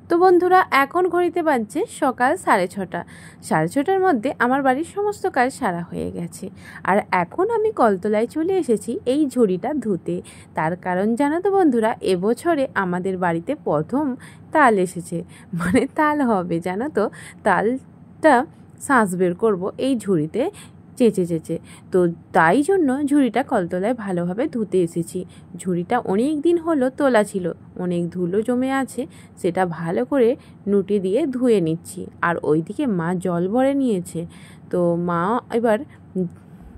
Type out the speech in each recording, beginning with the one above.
তো বন্ধুরা, এখন ঘড়িতে বাজছে সকাল 6:30। 6:30টার মধ্যে আমার বাড়ির সমস্ত কাজ সারা হয়ে গেছে। আর এখন আমি কলতলায় চলে এসেছি এই ঝুড়িটা ধুতে। তার কারণ জানো তো বন্ধুরা, এবছরে আমাদের বাড়িতে প্রথম তাল এসেছে, মানে তাল হবে জানো তো। তালটা শাঁস বের করবো এই ঝুড়িতে চেঁচে চেঁচে। তো তাই জন্য ঝুড়িটা কলতলায় ভালোভাবে ধুতে এসেছি। ঝুড়িটা অনেক দিন হলো তোলা ছিল, অনেক ধুলো জমে আছে, সেটা ভালো করে নুটি দিয়ে ধুয়ে নিচ্ছি। আর ওইদিকে মা জল ভরে নিয়েছে, তো মা এবার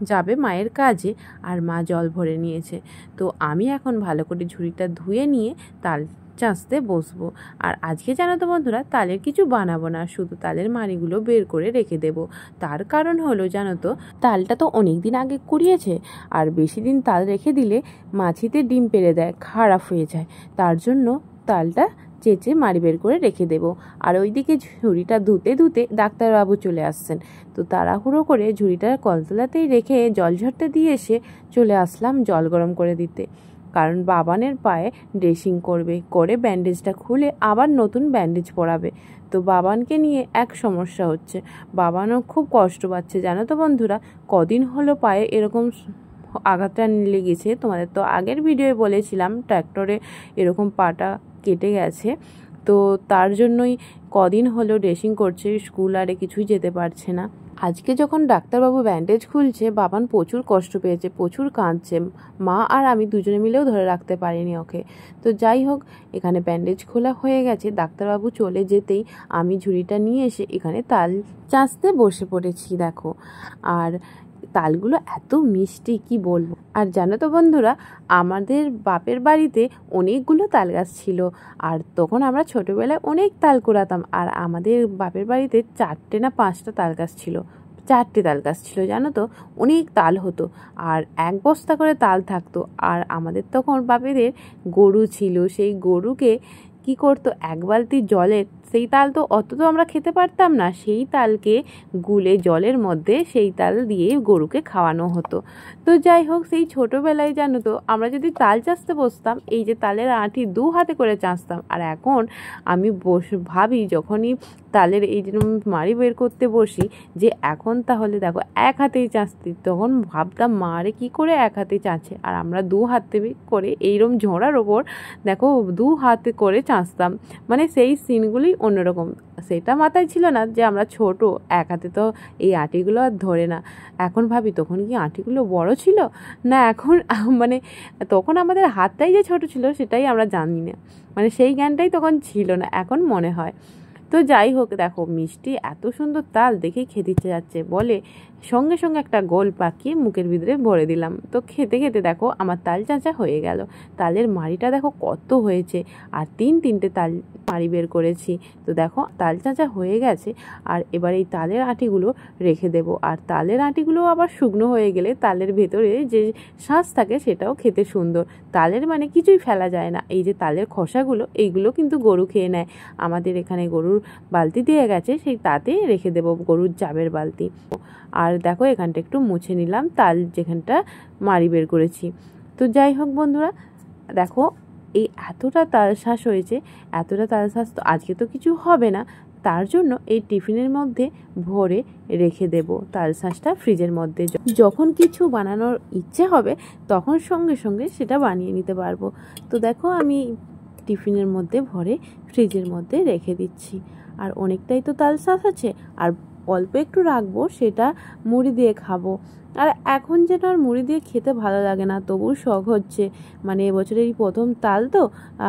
যাবে মায়ের কাজে, আর মা জল ভরে নিয়েছে। তো আমি এখন ভালো করে ঝুড়িটা ধুয়ে নিয়ে তাল চাঁচতে বসবো। আর আজকে জানো তো বন্ধুরা, তালের কিছু বানাবো না, শুধু তালের মাড়িগুলো বের করে রেখে দেব। তার কারণ হলো জানো তো, তালটা তো অনেক দিন আগে কুড়িয়েছে, আর বেশি দিন তাল রেখে দিলে মাছিতে ডিম পেড়ে দেয়, খারাপ হয়ে যায়। তার জন্য তালটা চেঁচে মাড়ি বের করে রেখে দেব। আর ওইদিকে ঝুড়িটা ধুতে ধুতে ডাক্তারবাবু চলে আসছেন, তো তাড়াহুড়ো করে ঝুড়িটা কলতলাতেই রেখে জল ঝরতে দিয়ে এসে চলে আসলাম জল গরম করে দিতে। কারণ বাবানের পায়ে ড্রেসিং করবে, করে ব্যান্ডেজটা খুলে আবার নতুন ব্যান্ডেজ পরাবে। তো বাবানকে নিয়ে এক সমস্যা হচ্ছে, বাবানও খুব কষ্ট পাচ্ছে জানো তো বন্ধুরা। কদিন হলো পায়ে এরকম আঘাতটা লেগেছে, তোমাদের তো আগের ভিডিওয়ে বলেছিলাম ট্র্যাক্টরে এরকম পাটা কেটে গেছে। তো তার জন্যই কদিন হলো ড্রেসিং করছে, স্কুল আরে কিছুই যেতে পারছে না। আজকে যখন ডাক্তারবাবু ব্যান্ডেজ খুলছে, বাবান প্রচুর কষ্ট পেয়েছে, প্রচুর কাঁদছে। মা আর আমি দুজনে মিলেও ধরে রাখতে পারিনি ওকে। তো যাই হোক, এখানে ব্যান্ডেজ খোলা হয়ে গেছে। ডাক্তারবাবু চলে যেতেই আমি ঝুড়িটা নিয়ে এসে এখানে তাল চাঁচতে বসে পড়েছি দেখো। আর তালগুলো এত মিষ্টি কি বলবো। আর জানো তো বন্ধুরা, আমাদের বাপের বাড়িতে অনেকগুলো তাল গাছ ছিল, আর তখন আমরা ছোটোবেলায় অনেক তাল কুড়াতাম। আর আমাদের বাপের বাড়িতে 4টে না 5টা তাল গাছ ছিল, 4টে তাল গাছ ছিল জানো তো। অনেক তাল হতো, আর 1 বস্তা করে তাল থাকতো। আর আমাদের তখন বাপেদের গরু ছিল, সেই গরুকে কি করতো, 1 বালতি জলে, সেই তাল তো অত তো আমরা খেতে পারতাম না, সেই তালকে গুলে জলের মধ্যে সেই তাল দিয়ে গরুকে খাওয়ানো হতো। তো যাই হোক, সেই ছোটোবেলায় জানো তো আমরা যদি তাল চাঁচতে বসতাম, এই যে তালের আঁটি 2 হাতে করে চাঁচতাম। আর এখন আমি ভাবি যখনই তালের এই যে মাড়ি বের করতে বসি, যে এখন তাহলে দেখো 1 হাতেই চাঁচতি, তখন ভাবতাম মারে কি করে 1 হাতে চাঁচে, আর আমরা 2 হাতে করে এইরকম ঝোড়ার ওপর দেখো 2 হাতে করে চাঁচতাম। মানে সেই সিনগুলি অন্যরকম। সেটা মাথায় ছিল না যে আমরা ছোট, 1 হাতে তো এই আঁটিগুলো আর ধরে না। এখন ভাবি তখন কি আঁটিগুলো বড় ছিল না, এখন মানে তখন আমাদের হাতটাই যে ছোট ছিল সেটাই আমরা জানি না, মানে সেই জ্ঞানটাই তখন ছিল না, এখন মনে হয়। তো যাই হোক, দেখো মিষ্টি এত সুন্দর তাল দেখেই খেতে ইচ্ছে যাচ্ছে বলে সঙ্গে সঙ্গে একটা গোল পাকিয়ে মুখের ভিতরে ভরে দিলাম। তো খেতে খেতে দেখো আমার তাল চাঁচা হয়ে গেল। তালের মাড়িটা দেখো কত হয়েছে, আর 3টে তাল মাড়ি বের করেছি। তো দেখো তাল চাঁচা হয়ে গেছে। আর এবার এই তালের আঁটিগুলো রেখে দেব। আর তালের আঁটিগুলো আবার শুকনো হয়ে গেলে তালের ভেতরে যে শাঁস থাকে সেটাও খেতে সুন্দর। তালের মানে কিছুই ফেলা যায় না, এই যে তালের খোসাগুলো এইগুলো কিন্তু গরু খেয়ে নেয়। আমাদের এখানে গরুর বালতি দিয়ে গেছে, সেই তাতে রেখে দেব, গরুর জাবের বালতি। আর দেখো এখানটা একটু মুছে নিলাম তাল যেখানটা মাড়ি বের করেছি। তো যাই হোক বন্ধুরা, দেখো এই এতটা তাল শাঁস হয়েছে, এতটা তাল শাঁস তো আজকে তো কিছু হবে না, তার জন্য এই টিফিনের মধ্যে ভরে রেখে দেব তাল শাঁসটা ফ্রিজের মধ্যে। যখন কিছু বানানোর ইচ্ছে হবে তখন সঙ্গে সঙ্গে সেটা বানিয়ে নিতে পারবো। তো দেখো আমি টিফিনের মধ্যে ভরে ফ্রিজের মধ্যে রেখে দিচ্ছি। আর অনেকটাই তো তাল শাঁস আছে, আর অল্প একটু রাখবো, সেটা মুড়ি দিয়ে খাবো। আর এখন যেটা আর মুড়ি দিয়ে খেতে ভালো লাগে না, তবুও শখ হচ্ছে, মানে এবছরের এই প্রথম তাল তো,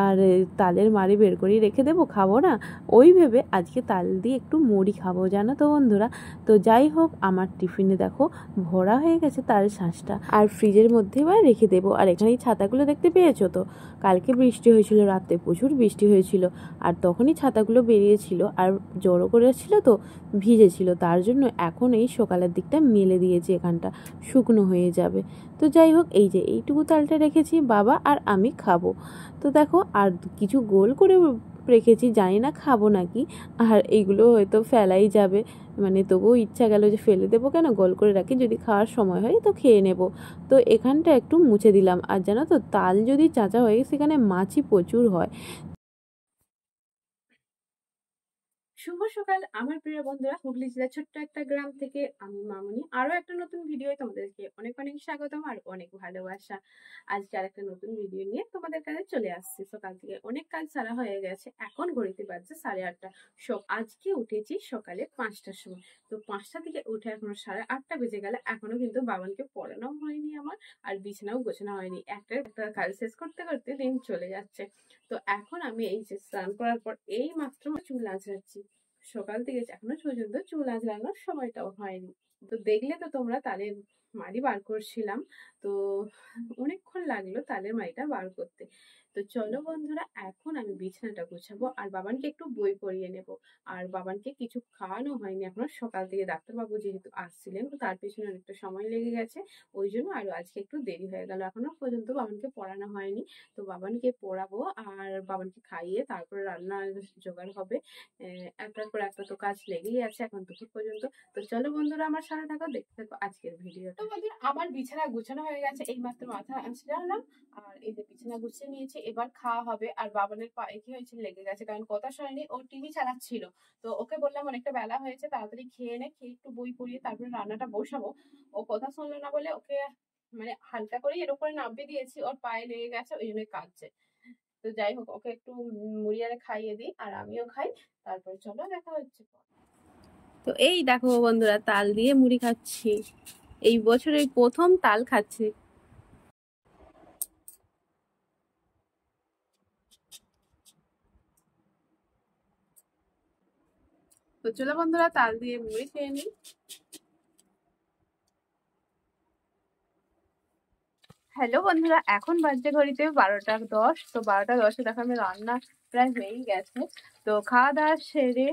আর তালের মাড়ি বের করেই রেখে দেবো, খাবো না ওই ভেবে আজকে তাল দিয়ে একটু মুড়ি খাবো জানো তো বন্ধুরা। তো যাই হোক, আমার টিফিনে দেখো ভরা হয়ে গেছে তাল শাঁসটা, আর ফ্রিজের মধ্যে এবার রেখে দেবো। আর এখানে এই ছাতাগুলো দেখতে পেয়েছো তো, কালকে বৃষ্টি হয়েছিল, রাতে প্রচুর বৃষ্টি হয়েছিল, আর তখনই ছাতাগুলো বেরিয়েছিল, আর জড়ো করেছিল তো ভিজেছিল, তার জন্য এখন এই সকালের দিকটা মেলে দিয়েছি এখানটা। শুকনো হয়ে যাবে। তো যাই হোক, এই যে এইটুকু তালটা রেখেছি, বাবা আর আমি খাবো। তো দেখো আর কিছু গোল করে রেখেছি, জানি না খাবো নাকি, আর এইগুলো হয়তো ফেলাই যাবে, মানে তবুও ইচ্ছা গেল যে ফেলে দেবো কেন, গোল করে রাখি, যদি খাওয়ার সময় হয় তো খেয়ে নেব। তো এখানটা একটু মুছে দিলাম। আর জানো তো, তাল যদি চাচা হয় সেখানে মাছি প্রচুর হয়। শুভ সকাল আমার প্রিয় বন্ধুরা, হুগলি জেলার ছোট্ট একটা গ্রাম থেকে আমি মামনি আরো একটা নতুন ভিডিও তোমাদেরকে অনেক অনেক স্বাগতম আর অনেক ভালোবাসা। আজকে আর একটা নতুন ভিডিও নিয়ে তোমাদের কাছে চলে আসছি। সকাল থেকে অনেক কাজ সারা হয়ে গেছে, এখন ঘড়িতে বাজছে 8:30। আজকে উঠেছি সকালে 5টার সময়। তো 5টা থেকে উঠে এখনো 8:30 বেজে গেলে, এখনো কিন্তু বাবানকে পড়ানো হয়নি আমার, আর বিছানাও গোছানো হয়নি। একটা একটা কাজ শেষ করতে করতে দিন চলে যাচ্ছে। তো এখন আমি এই যে স্নান করার পর এই মাত্র চুল আঁচড়াচ্ছি। সকাল থেকে এখনো পর্যন্ত চুল আঁচড়ানোর সময়টাও হয়নি। তো দেখলে তো তোমরা তালের মাড়ি বার করছিলাম। তো অনেকক্ষণ লাগলো তালের মাড়িটা বার করতে। তো চলো বন্ধুরা, এখন আমি বিছানাটা গোছাবো আর বাবানকে একটু বই পড়িয়ে নেব। আর বাবানকে কিছু খাওয়ানো হয়নি এখনো, সকাল থেকে ডাক্তারবাবু যেহেতু আসছিলেন তো তার পেছনে অনেকটা সময় লেগে গেছে, ওই জন্য আরো আজকে একটু দেরি হয়ে গেল, এখনো পর্যন্ত বাবানকে পড়ানো হয়নি। তো বাবানকে পড়াবো আর বাবানকে খাইয়ে তারপরে রান্না জোগাড় হবে। একটার পর একটা তো কাজ লেগেই আছে এখন দুপুর পর্যন্ত। তো চলো বন্ধুরা, আমার সাথে থাকো, দেখতে থাকো আজকের ভিডিও। তো বন্ধুরা, আমার বিছানা গুছানো হয়ে গেছে, এই মাত্র মাথা আঁচড়ালাম আর এই যে বিছানা গুছিয়ে নিয়েছি, এবার খাওয়া হবে। আর বাবানের পায়ে কি হয়েছে, লেগে গেছে, কারণ কথা শোনেনি, ও টিভি চালাচ্ছিল। তো ওকে বললাম অনেকটা বেলা হয়েছে, তাড়াতাড়ি খেয়ে নে, খেয়ে একটু বই পড়িয়ে তারপরে রান্নাটা বসাবো। ও কথা শুনলো না বলে ওকে মানে হালকা করে এর উপরে নামিয়ে দিয়েছি, ওর পায়ে লেগে গেছে, ওই জন্য কাঁদছে। তো যাই হোক, ওকে একটু মুড়ি আরে খাইয়ে দিই আর আমিও খাই, তারপর চলো দেখা হচ্ছে। তো এই দেখো বন্ধুরা, তাল দিয়ে মুড়ি খাচ্ছি, এই বছরের প্রথম তাল খাচ্ছি। তো চলো বন্ধুরা, তাল দিয়ে মুড়ি খেয়ে নিই। হ্যালো বন্ধুরা, এখন বাজছে ঘড়িতে 12টা 10। তো 12টা 10-এ দেখো আমি রান্না প্রায় হয়েই গেছে। তো খাওয়া দাওয়া সেরে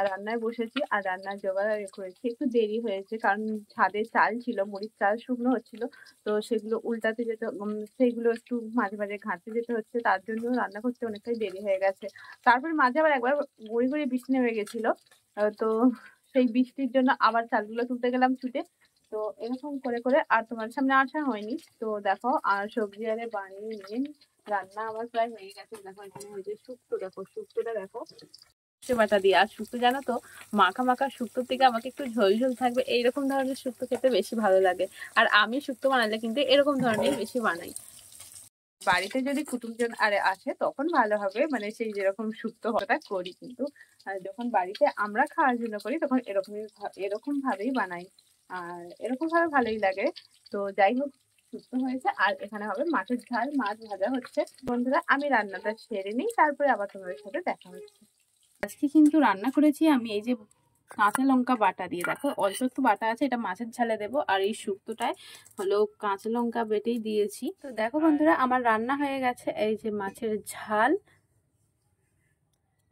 রান্নায় বসেছি আর রান্নার জোগাড় করেছি। একটু দেরি হয়েছে কারণ ছাদে চাল ছিল, মুড়ির চাল শুকনো হচ্ছিল, তো সেগুলো উল্টাতে যেতে, সেইগুলো একটু মাঝে মাঝে ঘাঁটতে যেতে হচ্ছে, তার জন্য রান্না করতে অনেকটাই দেরি হয়ে গেছে। তারপর মাঝে আবার একবার গড়ি গড়ি বৃষ্টি নেমে গেছিল। তো সেই বৃষ্টির জন্য আবার চালগুলো তুলতে গেলাম ছুটে। তো এরকম করে করে আর তোমার সামনে আসা হয়নি। তো দেখো, আর সবজি আরে বানিয়ে নিয়ে রান্না আমার প্রায় হয়ে গেছে। দেখো এখানে হয়েছে শুক্তো, দেখো শুক্তোটা দেখো সর্ষে বাটা দিয়ে। আর শুক্তো জানো তো, মাখা মাখা শুক্তোর থেকে আমাকে একটু ঝোল ঝোল থাকবে এইরকম ধরনের শুক্তো খেতে বেশি ভালো লাগে। আর আমি শুক্তো বানালে কিন্তু এরকম ধরনের বেশি বানাই। বাড়িতে যদি কুটুমজন আরে আসে তখন ভালো হবে, মানে সেই যেরকম শুক্তো হওয়াটা করি, কিন্তু যখন বাড়িতে আমরা খাওয়ার জন্য করি তখন এরকম ভাবেই বানাই, আর এরকম ভাবে ভালোই লাগে। তো যাই হোক, শুক্তো হয়েছে আর এখানে হবে মাছের ঝাল, মাছ ভাজা হচ্ছে। বন্ধুরা, আমি রান্নাটা সেরে নিই, তারপরে আবার তোমাদের সাথে দেখা হচ্ছে। আজকে কিন্তু রান্না করেছি আমি এই যে কাঁচা লঙ্কা বাটা দিয়ে, দেখো অল্প একটু বাটা আছে, এটা মাছের ঝালে দেবো। আর এই শুক্তোটায় হলো কাঁচা লঙ্কা বেটেই দিয়েছি। তো দেখো বন্ধুরা, আমার রান্না হয়ে গেছে। এই যে মাছের ঝাল,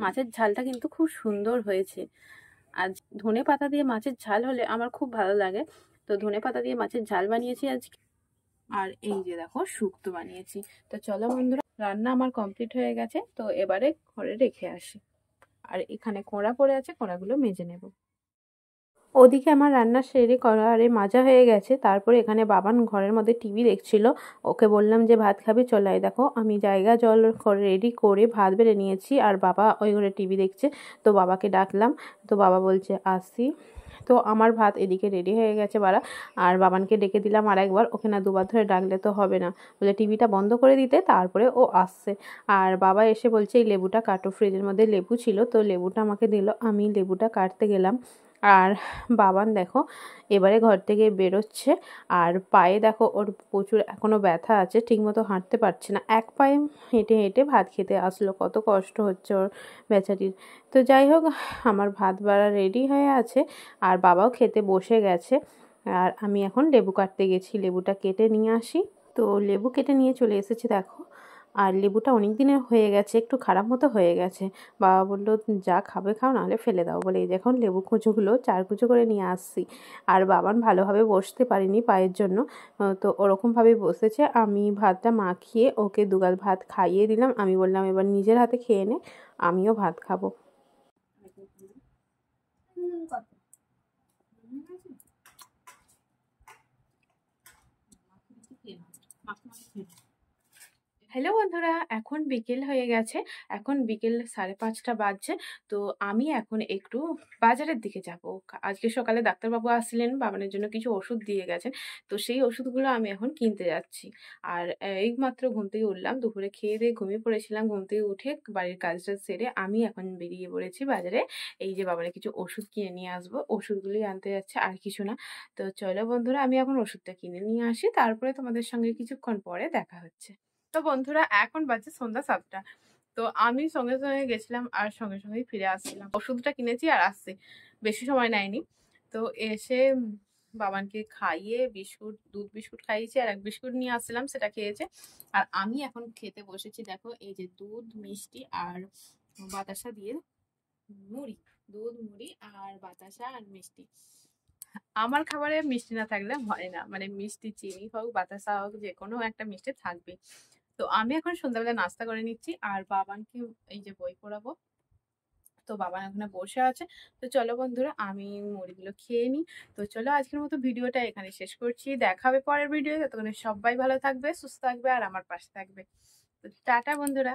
মাছের ঝালটা কিন্তু খুব সুন্দর হয়েছে। আজ ধনে পাতা দিয়ে মাছের ঝাল হলে আমার খুব ভালো লাগে, তো ধনে পাতা দিয়ে মাছের ঝাল বানিয়েছি আজকে। আর এই যে দেখো শুক্তো বানিয়েছি। তো চলো বন্ধুরা, রান্না আমার কমপ্লিট হয়ে গেছে, তো এবারে ঘরে রেখে আসি। আর এখানে কোঁড়া পড়ে আছে, কোঁড়াগুলো মেজে নেব। ওদিকে আমার রান্না সেরে কড়ারে মাজা হয়ে গেছে। তারপরে এখানে বাবান ঘরের মধ্যে টিভি দেখছিল, ওকে বললাম যে ভাত খাবি, চলে আয়। দেখো আমি জায়গা জল রেডি করে ভাত বেড়ে নিয়েছি আর বাবা ওই ঘরে টিভি দেখছে। তো বাবাকে ডাকলাম, তো বাবা বলছে আসি। তো আমার ভাত এদিকে রেডি হয়ে গেছে বাড়া। আর বাবানকে ডেকে দিলাম আর একবার, ওকে না দুবার ধরে ডাকলে তো হবে না, বলে টিভিটা বন্ধ করে দিতে, তারপরে ও আসছে। আর বাবা এসে বলছে এই লেবুটা কাটো, ফ্রিজের মধ্যে লেবু ছিল, তো লেবুটা আমাকে দিল, আমি লেবুটা কাটতে গেলাম। আর বাবান দেখো এবারে ঘর থেকে বেরোচ্ছে, আর পায়ে দেখো ওর প্রচুর এখনো ব্যথা আছে, ঠিকমতো হাঁটতে পারছে না, এক পায়ে হেঁটে হেঁটে ভাত খেতে আসলো, কত কষ্ট হচ্ছে ওর বেচারির। তো যাই হোক, আমার ভাত বাড়া রেডি হয়ে আছে আর বাবাও খেতে বসে গেছে। আর আমি এখন লেবু কাটতে গেছি, লেবুটা কেটে নিয়ে আসি। তো লেবু কেটে নিয়ে চলে এসেছি দেখো। আর লেবুটা অনেক দিনের হয়ে গেছে, একটু খারাপ মতো হয়ে গেছে। বাবা বললো যা খাবে খাও, নাহলে ফেলে দাও বলে। এই দেখুন লেবু কুচোগুলো 4 কুচো করে নিয়ে আসছি। আর বাবান ভালোভাবে বসতে পারেনি পায়ের জন্য, তো ওরকমভাবে বসেছে। আমি ভাতটা মাখিয়ে ওকে দুগাল ভাত খাইয়ে দিলাম। আমি বললাম এবার নিজের হাতে খেয়ে নে, আমিও ভাত খাবো। হ্যালো বন্ধুরা, এখন বিকেল হয়ে গেছে, এখন বিকেল 5:30 বাজছে। তো আমি এখন একটু বাজারের দিকে যাব। আজকে সকালে ডাক্তারবাবু আসছিলেন, বাবানের জন্য কিছু ওষুধ দিয়ে গেছেন। তো সেই ওষুধগুলো আমি এখন কিনতে যাচ্ছি। আর এইমাত্র ঘুম থেকে উঠলাম, দুপুরে খেয়ে দিয়ে ঘুমিয়ে পড়েছিলাম। ঘুম থেকে উঠে বাড়ির কাজটা সেরে আমি এখন বেরিয়ে পড়েছি বাজারে। এই যে বাবানের কিছু ওষুধ কিনে নিয়ে আসবো, ওষুধগুলি আনতে যাচ্ছে, আর কিছু না। তো চলো বন্ধুরা, আমি এখন ওষুধটা কিনে নিয়ে আসি, তারপরে তোমাদের সঙ্গে কিছুক্ষণ পরে দেখা হচ্ছে। তো বন্ধুরা, এখন বাজে সন্ধ্যা 7টা। তো আমি সঙ্গে সঙ্গে গেছিলাম আর সঙ্গে সঙ্গেই ফিরে আসছিলাম। ওষুধটা কিনেছি আর আসছি, বেশি সময় নেয়নি। তো এসে বাবানকে খাইয়ে বিস্কুট, দুধ বিস্কুট খাইয়েছি, আর এক বিস্কুট নিয়ে আসছিলাম, সেটা খেয়েছে। আর আমি এখন খেতে বসেছি। দেখো এই যে দুধ, মিষ্টি আর বাতাসা দিয়ে মুড়ি, দুধ, মুড়ি আর বাতাসা আর মিষ্টি। আমার খাবারে মিষ্টি না থাকলে হয় না, মানে মিষ্টি, চিনি হোক, বাতাসা হোক, যে কোনো একটা মিষ্টি থাকবে। তো আমি এখন সন্ধ্যাবেলা নাস্তা করে নিচ্ছি, আর বাবানকে এই যে বই পড়াবো। তো বাবা এখানে বসে আছে। তো চলো বন্ধুরা, আমি মুড়িগুলো খেয়ে নিই। তো চলো, আজকের মতো ভিডিওটা এখানে শেষ করছি। দেখা হবে পরের ভিডিও। ততক্ষণে সবাই ভালো থাকবে, সুস্থ থাকবে, আর আমার পাশে থাকবে। তো টাটা বন্ধুরা।